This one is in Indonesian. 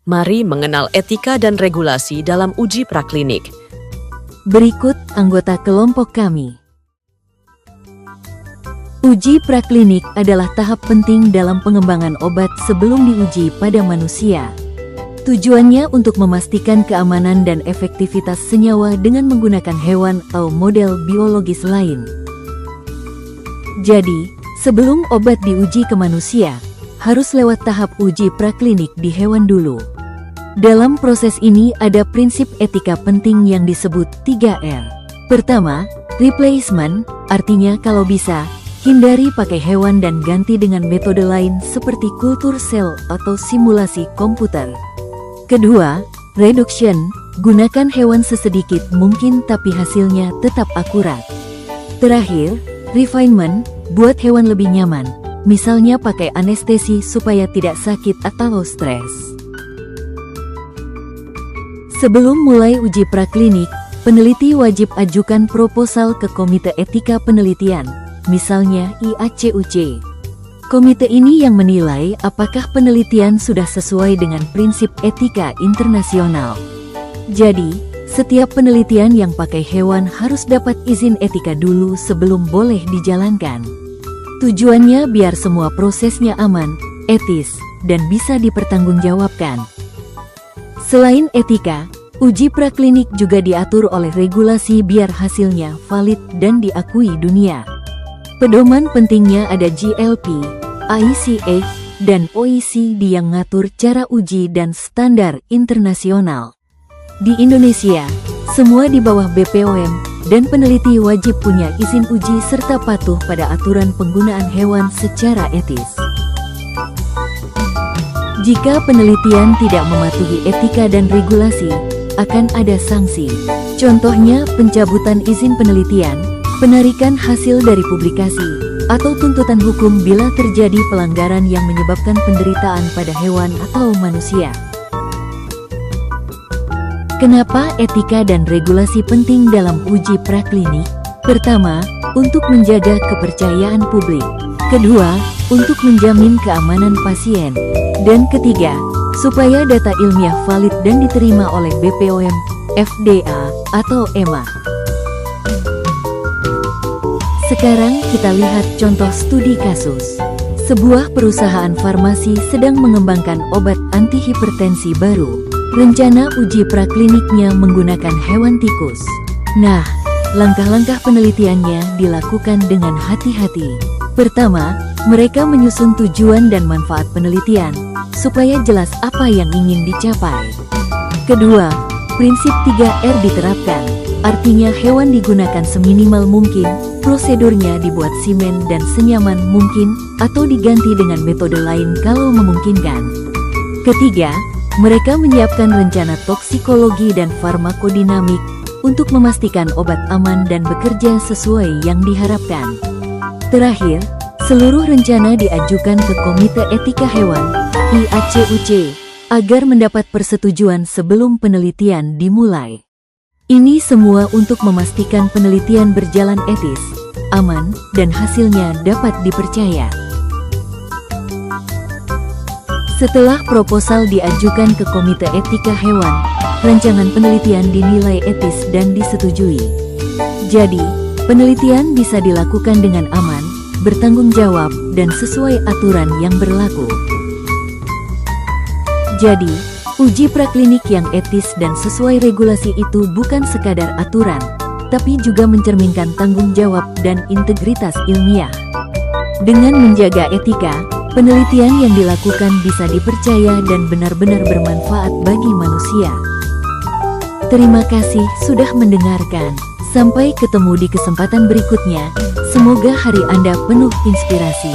Mari mengenal etika dan regulasi dalam uji praklinik. Berikut anggota kelompok kami. Uji praklinik adalah tahap penting dalam pengembangan obat sebelum diuji pada manusia. Tujuannya untuk memastikan keamanan dan efektivitas senyawa dengan menggunakan hewan atau model biologis lain. Jadi, sebelum obat diuji ke manusia, harus lewat tahap uji praklinik di hewan dulu. Dalam proses ini ada prinsip etika penting yang disebut 3R. Pertama, replacement, artinya kalau bisa, hindari pakai hewan dan ganti dengan metode lain seperti kultur sel atau simulasi komputer. Kedua, reduction, gunakan hewan sesedikit mungkin tapi hasilnya tetap akurat. Terakhir, refinement, buat hewan lebih nyaman, misalnya pakai anestesi supaya tidak sakit atau stres. Sebelum mulai uji praklinik, peneliti wajib ajukan proposal ke Komite Etika Penelitian, misalnya IACUC. Komite ini yang menilai apakah penelitian sudah sesuai dengan prinsip etika internasional. Jadi, setiap penelitian yang pakai hewan harus dapat izin etika dulu sebelum boleh dijalankan. Tujuannya biar semua prosesnya aman, etis, dan bisa dipertanggungjawabkan. Selain etika, uji praklinik juga diatur oleh regulasi biar hasilnya valid dan diakui dunia. Pedoman pentingnya ada GLP, AICH, dan OECD yang ngatur cara uji dan standar internasional. Di Indonesia, semua di bawah BPOM, dan peneliti wajib punya izin uji serta patuh pada aturan penggunaan hewan secara etis. Jika penelitian tidak mematuhi etika dan regulasi, akan ada sanksi. Contohnya pencabutan izin penelitian, penarikan hasil dari publikasi, atau tuntutan hukum bila terjadi pelanggaran yang menyebabkan penderitaan pada hewan atau manusia. Kenapa etika dan regulasi penting dalam uji praklinik? Pertama, untuk menjaga kepercayaan publik. Kedua, untuk menjamin keamanan pasien. Dan ketiga, supaya data ilmiah valid dan diterima oleh BPOM, FDA, atau EMA. Sekarang kita lihat contoh studi kasus. Sebuah perusahaan farmasi sedang mengembangkan obat antihipertensi baru. Rencana uji prakliniknya menggunakan hewan tikus. Nah, langkah-langkah penelitiannya dilakukan dengan hati-hati. Pertama, mereka menyusun tujuan dan manfaat penelitian, supaya jelas apa yang ingin dicapai. Kedua, prinsip 3R diterapkan, artinya hewan digunakan seminimal mungkin, prosedurnya dibuat simen dan senyaman mungkin, atau diganti dengan metode lain kalau memungkinkan. Ketiga, mereka menyiapkan rencana toksikologi dan farmakodinamik untuk memastikan obat aman dan bekerja sesuai yang diharapkan. Terakhir, seluruh rencana diajukan ke Komite Etika Hewan, IACUC, agar mendapat persetujuan sebelum penelitian dimulai. Ini semua untuk memastikan penelitian berjalan etis, aman, dan hasilnya dapat dipercaya. Setelah proposal diajukan ke Komite Etika Hewan, rancangan penelitian dinilai etis dan disetujui. Jadi, penelitian bisa dilakukan dengan aman, bertanggung jawab, dan sesuai aturan yang berlaku. Jadi, uji praklinik yang etis dan sesuai regulasi itu bukan sekadar aturan, tapi juga mencerminkan tanggung jawab dan integritas ilmiah. Dengan menjaga etika, penelitian yang dilakukan bisa dipercaya dan benar-benar bermanfaat bagi manusia. Terima kasih sudah mendengarkan. Sampai ketemu di kesempatan berikutnya. Semoga hari Anda penuh inspirasi.